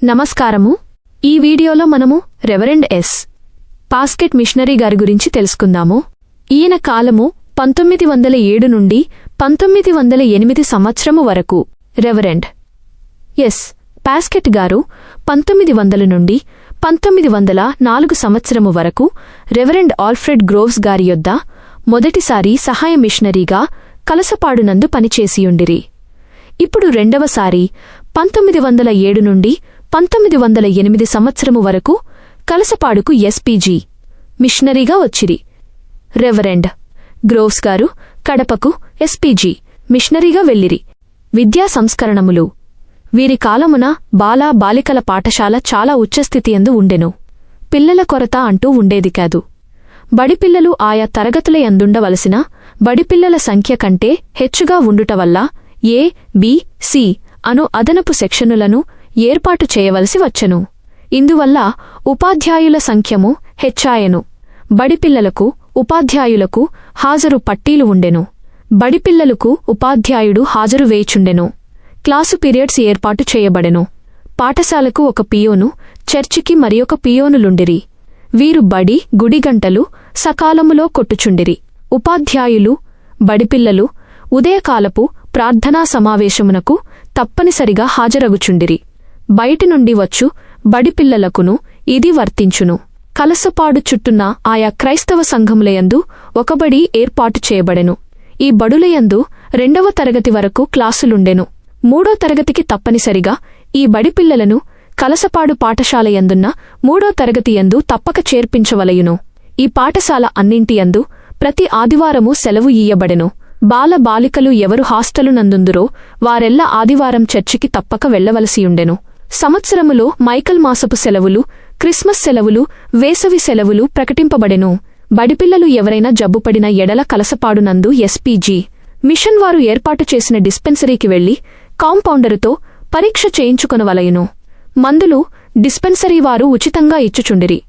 నమస్కారము. ఈ వీడియోలో మనము రెవరెండ్ ఎస్. పాస్కెట్ మిషనరీ గారి గురించి తెలుసుకుందాము. ఈయన కాలము 1907 నుండి 1908 సంవత్సరము వరకు. Reverend yes. పాస్కెట్ గారు 1900 నుండి 1904 సంవత్సరము వరకు రెవరెండ్ ఆల్ఫ్రెడ్ గ్రోవ్స్ గారి యొద్ద మొదటిసారి సహాయ మిషనరీగా కలసపాడునందు పనిచేసియుండిరి. ఇప్పుడు రెండవసారి 1907 నుండి 1908 సంవత్సరము వరకు కలసపాడుకు ఎస్పీజీ మిషనరీగా వచ్చిరి. రెవరెండ్ గ్రోవ్స్ గారు కడపకు ఎస్పీజీ మిషనరీగా వెళ్ళిరి. విద్యా సంస్కరణములు. వీరి కాలమున బాల బాలికల పాఠశాల చాలా ఉచ్చస్థితియందు ఉండెను. పిల్లల కొరత అంటూ ఉండేది కాదు. బడిపిల్లలు ఆయా తరగతుల యందుండవలసిన బడిపిల్లల సంఖ్య కంటే హెచ్చుగా ఉండుటవల్ల ఏ, బి, సి అను అదనపు సెక్షనులను ఏర్పాటు చేయవలసి వచ్చెను. ఇందువల్ల ఉపాధ్యాయుల సంఖ్యము హెచ్చాయెను. బడిపిల్లలకు ఉపాధ్యాయులకు హాజరు పట్టీలు ఉండెను. బడిపిల్లలకు ఉపాధ్యాయుడు హాజరు వేయుచుండెను. క్లాసు పీరియడ్స్ ఏర్పాటు చేయబడెను. పాఠశాలకు ఒక పియోను, చర్చికి మరియొక పియోనులుండిరి. వీరు బడి గుడిగంటలు సకాలములో కొట్టుచుండిరి. ఉపాధ్యాయులు బడిపిల్లలు ఉదయకాలపు ప్రార్థనా సమావేశమునకు తప్పనిసరిగా హాజరగుచుండిరి. బయటి నుండి వచ్చు బడిపిల్లలకును ఇది వర్తించును. కలసపాడు చుట్టున్న ఆయా క్రైస్తవ సంఘములయందు ఒక బడి ఏర్పాటు చేయబడెను. ఈ బడులయందు 2వ తరగతి వరకు క్లాసులుండెను. 3వ తరగతికి తప్పనిసరిగా ఈ బడిపిల్లలను కలసపాడు పాఠశాలయందున్న 3వ తరగతి యందు తప్పక చేర్పించవలయును. ఈ పాఠశాల అన్నింటియందు ప్రతి ఆదివారము సెలవు ఇయ్యబడెను. బాల బాలికలు ఎవరు హాస్టలునందుందురో వారెల్ల ఆదివారం చర్చికి తప్పక వెళ్లవలసియుండెను. సంవత్సరములో మైకల్ మాసపు సెలవులు, క్రిస్మస్ సెలవులు, వేసవి సెలవులు ప్రకటింపబడెను. బడిపిల్లలు ఎవరైనా జబ్బుపడిన ఎడల కలసపాడునందు ఎస్పీజీ మిషన్ వారు ఏర్పాటు చేసిన డిస్పెన్సరీకి వెళ్లి కాంపౌండరుతో పరీక్ష చేయించుకొనవలయును. మందులు డిస్పెన్సరీ వారు ఉచితంగా ఇచ్చుచుండిరి.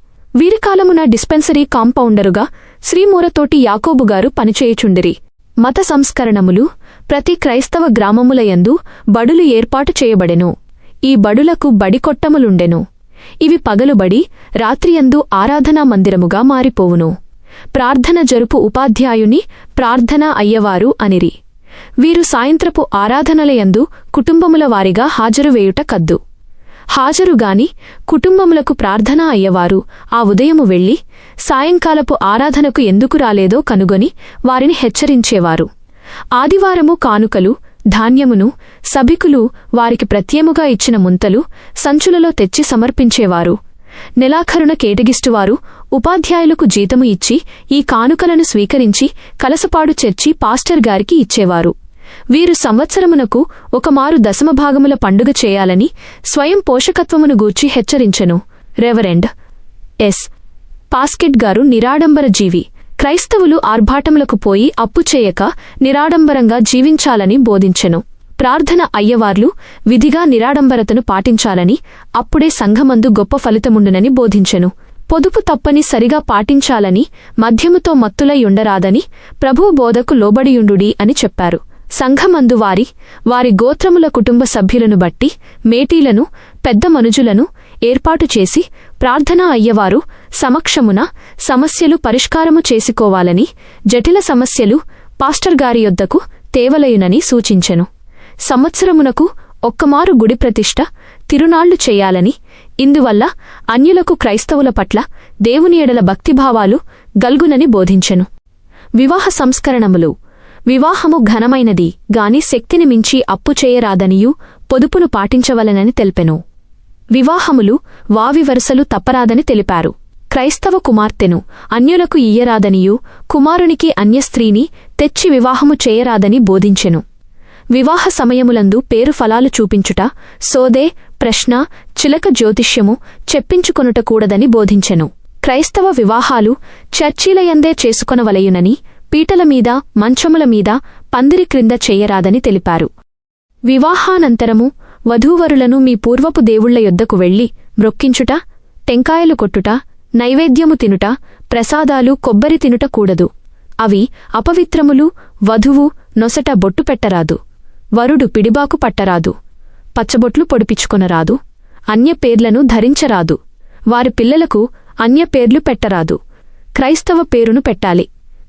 వీరికాలమున డిస్పెన్సరీ కాంపౌండరుగా శ్రీమూరతోటి యాకోబుగారు పనిచేయుచుండిరి. మత సంస్కరణములు. ప్రతి క్రైస్తవ గ్రామములయందు బడులు ఏర్పాటు చేయబడెను. ఈ బడులకు బడికొట్టములుండెను. ఇవి పగలుబడి రాత్రియందు ఆరాధనా మందిరముగా మారిపోవును. ప్రార్థన జరుపు ఉపాధ్యాయుని ప్రార్థనా అయ్యవారు అనిరి. వీరు సాయంత్రపు ఆరాధనలయందు కుటుంబముల వారిగా హాజరువేయుట కద్దు. హాజరుగాని కుటుంబములకు ప్రార్థనా అయ్యవారు ఆ ఉదయము వెళ్లి సాయంకాలపు ఆరాధనకు ఎందుకు రాలేదో కనుగొని వారిని హెచ్చరించేవారు. ఆదివారము కానుకలు, ధాన్యమును సభికులు వారికి ప్రత్యేముగా ఇచ్చిన ముంతలు సంచులలో తెచ్చి సమర్పించేవారు. నెలాఖరున కేటగిస్టువారు ఉపాధ్యాయులకు జీతము ఇచ్చి ఈ కానుకలను స్వీకరించి కలసపాడు చర్చి పాస్టర్ గారికి ఇచ్చేవారు. వీరు సంవత్సరమునకు ఒకమారు దశమభాగముల పండుగ చేయాలని స్వయం పోషకత్వమును గూర్చి హెచ్చరించెను. Reverend yes. పాస్కెట్ గారు నిరాడంబర జీవి. క్రైస్తవులు ఆర్భాటములకు పోయి అప్పు చేయక నిరాడంబరంగా జీవించాలని బోధించెను. ప్రార్థన అయ్యవార్లు విధిగా నిరాడంబరతను పాటించాలని, అప్పుడే సంఘమందు గొప్ప ఫలితముండునని బోధించెను. పొదుపు తప్పని సరిగా పాటించాలని, మద్యముతో మత్తులై ఉండరాదని, ప్రభువు బోధకు లోబడియుండుడి అని చెప్పారు. సంఘమందు వారి గోత్రముల కుటుంబ సభ్యులను బట్టి మేటీలను, పెద్ద మనుజులను ఏర్పాటు చేసి ప్రార్థనా అయ్యవారు సమక్షమున సమస్యలు పరిష్కారము చేసుకోవాలని, జటిల సమస్యలు పాస్టర్ గారి యొద్దకు తేవలయునని సూచించెను. సంవత్సరమునకు ఒక్కమారు గుడి ప్రతిష్ఠ, తిరునాళ్లు చెయ్యాలని, ఇందువల్ల అన్యులకు క్రైస్తవుల పట్ల దేవుని ఎడల భక్తిభావాలు గల్గునని బోధించెను. వివాహ సంస్కరణములు. వివాహము ఘనమైనది గాని శక్తిని మించి అప్పు చేయరాదనియూ పొదుపును పాటించవలనని తెల్పెను. వివాహములు వావివరుసలు తప్పరాదని తెలిపారు. క్రైస్తవ కుమార్తెను అన్యులకు ఇయ్యరాదనియూ కుమారునికి అన్యస్త్రీని తెచ్చి వివాహము చేయరాదని బోధించెను. వివాహ సమయములందు పేరు ఫలాలు చూపించుట, సోదే, ప్రశ్న, చిలక జ్యోతిష్యము చెప్పించుకొనుట కూడదని బోధించెను. క్రైస్తవ వివాహాలు చర్చీలయందే చేసుకొనవలయునని, పీటల మీద, మంచముల మీద, పందిరి క్రింద చెయ్యరాదని తెలిపారు. వివాహానంతరము వధూవరులను మీ పూర్వపు దేవుళ్ల యొద్దకు వెళ్లి మ్రొక్కించుట, టెంకాయలు కొట్టుట, నైవేద్యము తినుట, ప్రసాదాలు కొబ్బరి తినుట కూడదు. అవి అపవిత్రములు. వధువు నొసట బొట్టు పెట్టరాదు. వరుడు పిడిబాకు పట్టరాదు. పచ్చబొట్లు పొడిపించుకొనరాదు. అన్య పేర్లను ధరించరాదు. వారి పిల్లలకు అన్య పేర్లు పెట్టరాదు. క్రైస్తవ పేరును పెట్టాలి.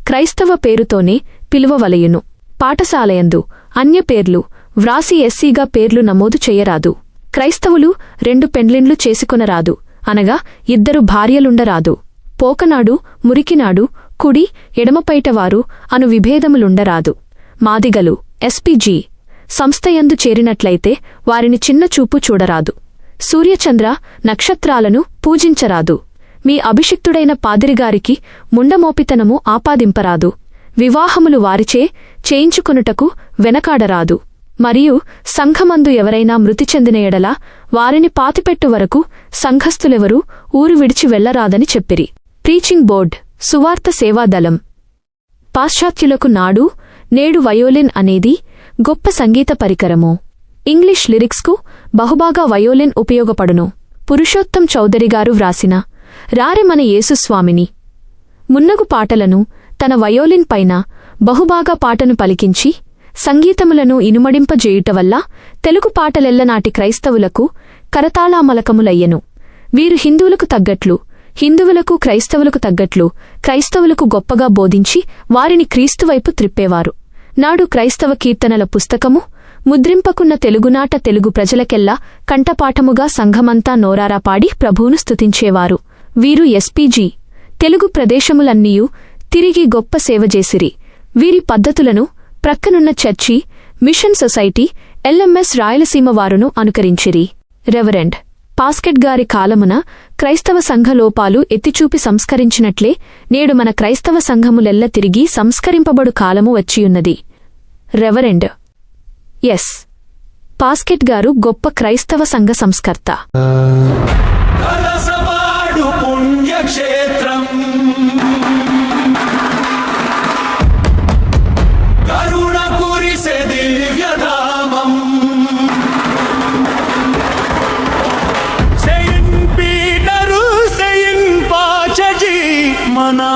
క్రైస్తవ పేరుతోనే పిలువవలయును. పాఠశాలయందు అన్య పేర్లు వ్రాసి ఎస్సీగా పేర్లు నమోదు చెయ్యరాదు. క్రైస్తవులు 2 పెండ్లిండ్లు చేసుకొనరాదు, అనగా 2 భార్యలుండరాదు. పోకనాడు, మురికినాడు, కుడి ఎడమపైటవారు అను విభేదములుండరాదు. మాదిగలు ఎస్పీజీ సంస్థయందు చేరినట్లయితే వారిని చిన్నచూపు చూడరాదు. సూర్యచంద్ర నక్షత్రాలను పూజించరాదు. మీ అభిషిక్తుడైన పాదిరిగారికి ముండమోపితనము ఆపాదింపరాదు. వివాహములు వారిచే చేయించుకొనుటకు వెనకాడరాదు. మరియు సంఘమందు ఎవరైనా మృతి చెందిన ఎడల వారిని పాతిపెట్టు వరకు సంఘస్థులెవరూ ఊరు విడిచి వెళ్లరాదని చెప్పిరి. ప్రీచింగ్ బోర్డ్ సువార్త సేవాదళం. పాశ్చాత్యులకు నాడు నేడు వయోలిన్ అనేది గొప్ప సంగీత పరికరము. ఇంగ్లీష్ లిరిక్స్కు బహుబాగా వయోలిన్ ఉపయోగపడును. పురుషోత్తం చౌదరిగారు వ్రాసిన రారె మన యేసుస్వామిని మున్నగు పాటలను తన వయోలిన్ పైన బహుబాగా పాటను పలికించి సంగీతములను ఇనుమడింపజేయుటవల్ల తెలుగు పాటలెల్లనాటి క్రైస్తవులకు కరతాళామలకములయ్యెను. వీరు హిందువులకు తగ్గట్లు హిందువులకు క్రైస్తవులకు తగ్గట్లు క్రైస్తవులకు గొప్పగా బోధించి వారిని క్రీస్తువైపు త్రిప్పేవారు. నాడు క్రైస్తవ కీర్తనల పుస్తకము ముద్రింపకున్న తెలుగునాట తెలుగు ప్రజలకెల్లా కంఠపాఠముగా సంఘమంతా నోరారా పాడి ప్రభువును స్తుతించేవారు. వీరు ఎస్పీజీ తెలుగు ప్రదేశములన్నీయూ తిరిగి గొప్ప సేవజేసిరి. వీరి పద్ధతులను ప్రక్కనున్న church, mission society, LMS Rayalaseema వారును అనుకరించిరి. రెవరెండ్ పాస్కెట్ గారి కాలమున క్రైస్తవ సంఘ లోపాలు ఎత్తిచూపి సంస్కరించినట్లే నేడు మన క్రైస్తవ సంఘములెల్ల తిరిగి సంస్కరింపబడు కాలము వచ్చియున్నది. రెవరెండ్ ఎస్ పాస్కెట్ గారు గొప్ప క్రైస్తవ సంఘ సంస్కర్త. మనా